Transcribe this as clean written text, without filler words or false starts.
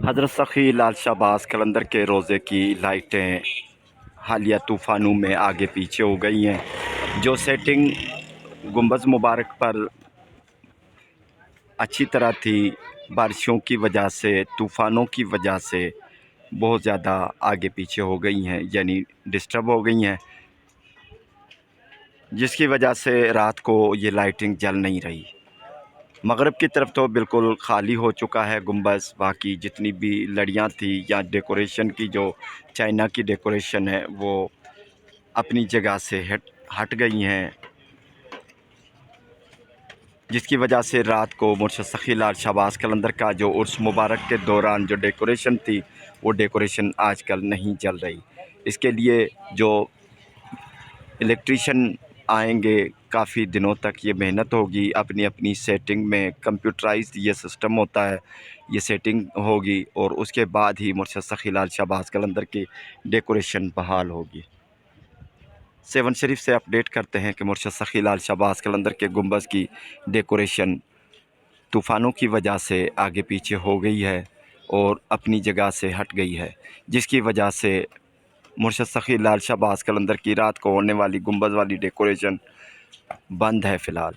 حضرت سخی لال شہباز قلندر کے روزے کی لائٹیں حالیہ طوفانوں میں آگے پیچھے ہو گئی ہیں۔ جو سیٹنگ گنبد مبارک پر اچھی طرح تھی، بارشوں کی وجہ سے، طوفانوں کی وجہ سے بہت زیادہ آگے پیچھے ہو گئی ہیں، یعنی ڈسٹرب ہو گئی ہیں، جس کی وجہ سے رات کو یہ لائٹنگ جل نہیں رہی۔ مغرب کی طرف تو بالکل خالی ہو چکا ہے گنبد، باقی جتنی بھی لڑیاں تھیں یا ڈیکوریشن کی جو چائنا کی ڈیکوریشن ہے وہ اپنی جگہ سے ہٹ گئی ہیں، جس کی وجہ سے رات کو مرشد سخی لال شہباز قلندر کا جو عرس مبارک کے دوران جو ڈیکوریشن تھی وہ ڈیکوریشن آج کل نہیں چل رہی۔ اس کے لیے جو الیکٹریشین آئیں گے، کافی دنوں تک یہ محنت ہوگی، اپنی اپنی سیٹنگ میں کمپیوٹرائزڈ یہ سسٹم ہوتا ہے، یہ سیٹنگ ہوگی اور اس کے بعد ہی مرشد سخی لال شہباز قلندر کی ڈیکوریشن بحال ہوگی۔ 7 شریف سے اپڈیٹ کرتے ہیں کہ مرشد سخی لال شہباز قلندر کے گنبد کی ڈیکوریشن طوفانوں کی وجہ سے آگے پیچھے ہو گئی ہے اور اپنی جگہ سے ہٹ گئی ہے، جس کی وجہ سے مرشد سخی لال شہباز قلندر کی رات کو ہونے والی گنبد والی ڈیکوریشن بند ہے فی الحال۔